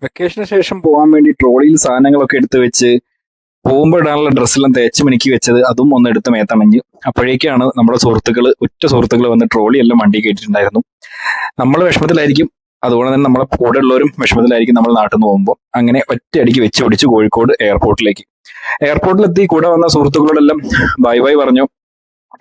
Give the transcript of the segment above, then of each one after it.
വെക്കേഷന് ശേഷം പോകാൻ വേണ്ടി ട്രോളിയിൽ സാധനങ്ങളൊക്കെ എടുത്ത് വെച്ച് പോകുമ്പോൾ ഇടാനുള്ള ഡ്രസ്സെല്ലാം തേച്ച് മിനുക്കി വെച്ചത് അതും ഒന്ന് എടുത്ത് മേത്തണഞ്ഞ് അപ്പോഴേക്കാണ് നമ്മുടെ ഉറ്റ സുഹൃത്തുക്കൾ വന്ന് ട്രോളി എല്ലാം വണ്ടി കയറ്റിയിട്ടുണ്ടായിരുന്നു. നമ്മൾ വിഷമത്തിലായിരിക്കും, അതുപോലെ തന്നെ നമ്മളെ കൂടെ ഉള്ളവരും വിഷമത്തിലായിരിക്കും. നമ്മൾ നാട്ടിൽ നിന്ന് പോകുമ്പോൾ അങ്ങനെ ഒറ്റയടിക്ക് വെച്ച് പിടിച്ച് കോഴിക്കോട് എയർപോർട്ടിലെത്തി. കൂടെ വന്ന സുഹൃത്തുക്കളോടെല്ലാം ബൈ ബൈ പറഞ്ഞു.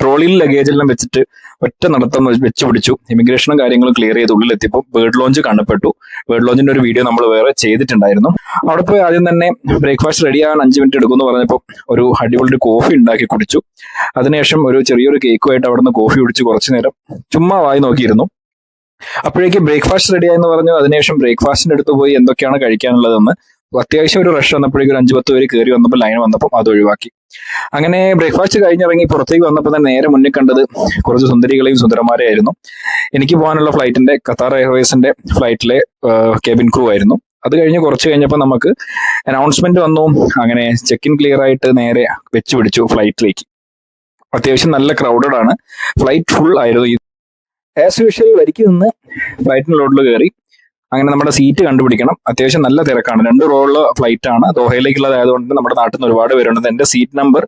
ട്രോളിയിൽ ലഗേജ് എല്ലാം വെച്ചിട്ട് ഒറ്റ നടത്തം വെച്ച് പിടിച്ചു. ഇമിഗ്രേഷനും കാര്യങ്ങളും ക്ലിയർ ചെയ്ത് ഉള്ളിലെത്തിയപ്പോൾ ബേർഡ് ലോഞ്ച് കാണപ്പെട്ടു. ബേർഡ് ലോഞ്ചിന്റെ ഒരു വീഡിയോ നമ്മൾ വേറെ ചെയ്തിട്ടുണ്ടായിരുന്നു. അവിടെ പോയി ആദ്യം തന്നെ ബ്രേക്ക്ഫാസ്റ്റ് റെഡി ആകാൻ 5 മിനിറ്റ് എടുക്കുമെന്ന് പറഞ്ഞപ്പോൾ ഒരു അടിപൊളി കോഫി ഉണ്ടാക്കി കുടിച്ചു. അതിനുശേഷം ഒരു ചെറിയൊരു കേക്കുമായിട്ട് അവിടെ നിന്ന് കോഫി കുടിച്ച് കുറച്ചു നേരം ചുമ്മാ വായി നോക്കിയിരുന്നു. അപ്പോഴേക്ക് ബ്രേക്ക്ഫാസ്റ്റ് റെഡി ആയെന്ന് പറഞ്ഞു. അതിനുശേഷം ബ്രേക്ക്ഫാസ്റ്റിന്റെ അടുത്ത് പോയി എന്തൊക്കെയാണ് കഴിക്കാനുള്ളതെന്ന് അത്യാവശ്യം ഒരു റഷ് വന്നപ്പോഴേക്കും ഒരു 5-10 പേര് കയറി വന്നപ്പോൾ ലൈൻ വന്നപ്പോൾ അത് ഒഴിവാക്കി. അങ്ങനെ ബ്രേക്ക്ഫാസ്റ്റ് കഴിഞ്ഞിറങ്ങി പുറത്തേക്ക് വന്നപ്പോൾ തന്നെ നേരെ മുന്നിൽ കണ്ടത് കുറച്ച് സുന്ദരികളെയും സുന്ദരന്മാരെ ആയിരുന്നു. എനിക്ക് പോകാനുള്ള ഫ്ലൈറ്റിന്റെ ഖത്താർ എയർവേസിന്റെ ഫ്ലൈറ്റിലെ കേബിൻ ക്രൂ ആയിരുന്നു. അത് കഴിഞ്ഞ് കുറച്ച് കഴിഞ്ഞപ്പോൾ നമുക്ക് അനൗൺസ്മെന്റ് വന്നു. അങ്ങനെ ചെക്ക് ഇൻ ക്ലിയർ ആയിട്ട് നേരെ വെച്ച് പിടിച്ചു ഫ്ലൈറ്റിലേക്ക്. അത്യാവശ്യം നല്ല ക്രൗഡഡ് ആണ്, ഫ്ലൈറ്റ് ഫുൾ ആയിരുന്നു. ആസ് യൂഷ്വൽ വരിക്ക് നിന്ന് ഫ്ലൈറ്റിനുള്ളിൽ കയറി. അങ്ങനെ നമ്മുടെ സീറ്റ് കണ്ടുപിടിക്കണം. അത്യാവശ്യം നല്ല തിരക്കാണ്. 2 റോളിൽ ഫ്ലൈറ്റ് ആണ്. ദോഹയിലേക്കുള്ളതായതുകൊണ്ട് നമ്മുടെ നാട്ടിൽ നിന്ന് ഒരുപാട് പേരുണ്ട്. എന്റെ സീറ്റ് നമ്പർ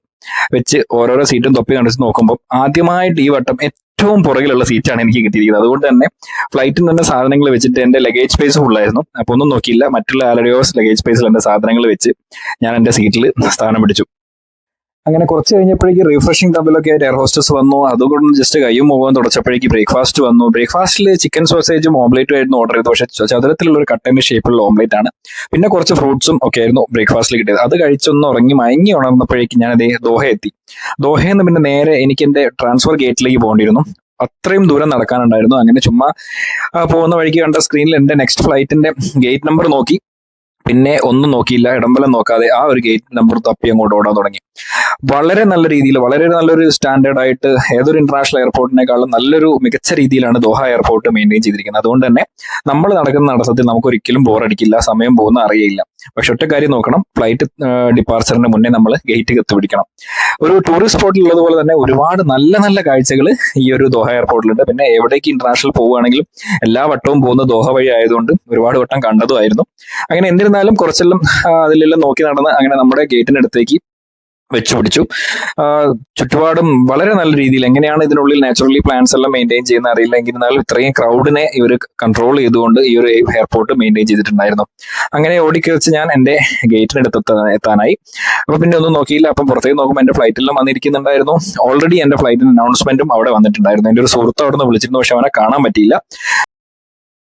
വെച്ച് ഓരോരോ സീറ്റും തൊപ്പി കണ്ടിച്ച് നോക്കുമ്പോൾ ആദ്യമായിട്ട് ഈ വട്ടം ഏറ്റവും പുറകിലുള്ള സീറ്റാണ് എനിക്ക് കിട്ടിയിരിക്കുന്നത്. അതുകൊണ്ട് തന്നെ ഫ്ലൈറ്റിൽ തന്നെ സാധനങ്ങൾ വെച്ചിട്ട് എന്റെ ലഗേജ് സ്പേസ് ഫുള്ളായിരുന്നു. അപ്പൊ ഒന്നും നോക്കിയില്ല, മറ്റുള്ള ആരുടെയോസ് ലഗേജ് സ്പേസിൽ എന്റെ സാധനങ്ങൾ വെച്ച് ഞാൻ എന്റെ സീറ്റിൽ സ്ഥാനം പിടിച്ചു. അങ്ങനെ കുറച്ച് കഴിഞ്ഞപ്പോഴേക്ക് റീഫ്രഷിംഗ് ടബിലൊക്കെ ആയിട്ട് എയർ ഹോസ്റ്റസ് വന്നു. അതുകൊണ്ട് ജസ്റ്റ് കയ്യും മുഖവും തുടച്ചപ്പോഴേക്ക് ബ്രേക്ക്ഫാസ്റ്റ് വന്നു. ബ്രേക്ക്ഫാസ്റ്റിൽ ചിക്കൻ സോസേജും ഓംലേറ്റും ആയിരുന്നു ഓർഡർ ചെയ്തത്. പക്ഷേ ചതുരത്തിലുള്ള ഒരു കട്ടന്റെ ഷേപ്പിലുള്ള ഓംലേറ്റ് ആണ്. പിന്നെ കുറച്ച് ഫ്രൂട്ട്സും ഒക്കെ ആയിരുന്നു ബ്രേക്ക്ഫാസ്റ്റിൽ കിട്ടിയത്. അത് കഴിച്ചൊന്ന് മയങ്ങി ഉണർന്നപ്പോഴേക്ക് ഞാൻ ദോഹ എത്തി. ദോഹയിൽ നിന്ന് പിന്നെ നേരെ എനിക്ക് എന്റെ ട്രാൻസ്ഫർ ഗേറ്റിലേക്ക് പോകേണ്ടിയിരുന്നു. അത്രയും ദൂരം നടക്കാനുണ്ടായിരുന്നു. അങ്ങനെ ചുമ്മാ പോകുന്ന വഴിക്ക് കണ്ട സ്ക്രീനിൽ എന്റെ നെക്സ്റ്റ് ഫ്ലൈറ്റിന്റെ ഗേറ്റ് നമ്പർ നോക്കി. പിന്നെ ഒന്നും നോക്കിയില്ല, ഇടംബലം നോക്കാതെ ആ ഒരു ഗേറ്റ് നമ്പർ തപ്പി അങ്ങോട്ട് ഓടാൻ തുടങ്ങി. വളരെ നല്ല രീതിയിൽ, വളരെ നല്ലൊരു സ്റ്റാൻഡേർഡ് ആയിട്ട് ഏതൊരു ഇന്റർനാഷണൽ എയർപോർട്ടിനേക്കാളും നല്ലൊരു മികച്ച രീതിയിലാണ് ദോഹ എയർപോർട്ട് മെയിൻറ്റെയിൻ ചെയ്തിരിക്കുന്നത്. അതുകൊണ്ട് തന്നെ നമ്മൾ നടക്കുന്ന നടത്തത്തിൽ നമുക്ക് ഒരിക്കലും ബോറടിക്കില്ല, സമയം പോകുന്ന അറിയില്ല. പക്ഷെ ഒറ്റ കാര്യം നോക്കണം, ഫ്ലൈറ്റ് ഡിപ്പാർച്ചറിന് മുന്നേ നമ്മൾ ഗേറ്റ് കത്തുപിടിക്കണം. ഒരു ടൂറിസ്റ്റ് സ്പോട്ടിൽ ഉള്ളതുപോലെ തന്നെ ഒരുപാട് നല്ല നല്ല കാഴ്ചകൾ ഈ ഒരു ദോഹ എയർപോർട്ടിലുണ്ട്. പിന്നെ എവിടേക്ക് ഇന്റർനാഷണൽ പോവുകയാണെങ്കിലും എല്ലാ വട്ടവും പോകുന്ന ദോഹ വഴി ആയതുകൊണ്ട് ഒരുപാട് വട്ടം കണ്ടതുമായിരുന്നു. അങ്ങനെ എന്നിരുന്നാലും കുറച്ചെല്ലാം അതിലെല്ലാം നോക്കി നടന്ന് അങ്ങനെ നമ്മുടെ ഗേറ്റിന്റെ അടുത്തേക്ക് വെച്ചു പിടിച്ചു. ചുറ്റുപാടും വളരെ നല്ല രീതിയിൽ, എങ്ങനെയാണ് ഇതിനുള്ളിൽ നാച്ചുറലി പ്ലാന്റ്സ് എല്ലാം മെയിൻറ്റെയിൻ ചെയ്യുന്ന അറിയില്ല. എന്നിരുന്നാലും ഇത്രയും ക്രൗഡിനെ ഇവർ കൺട്രോൾ ചെയ്തുകൊണ്ട് ഈ ഒരു എയർപോർട്ട് മെയിൻറ്റെയിൻ ചെയ്തിട്ടുണ്ടായിരുന്നു. അങ്ങനെ ഓടിക്കഴിച്ച് ഞാൻ എന്റെ ഗേറ്റിനടുത്ത് എത്താനായി. അപ്പൊ പിന്നെ ഒന്നും നോക്കിയില്ല. അപ്പം പുറത്തേക്ക് നോക്കുമ്പോൾ എന്റെ ഫ്ലൈറ്റെല്ലാം വന്നിരിക്കുന്നുണ്ടായിരുന്നു. ഓൾറെഡി എന്റെ ഫ്ലൈറ്റിന് അനൗൺസ്മെന്റും അവിടെ വന്നിട്ടുണ്ടായിരുന്നു. എന്റെ ഒരു സുഹൃത്ത് അവിടെ നിന്ന് വിളിച്ചിരുന്നു, പക്ഷെ അവനെ കാണാൻ പറ്റിയില്ല.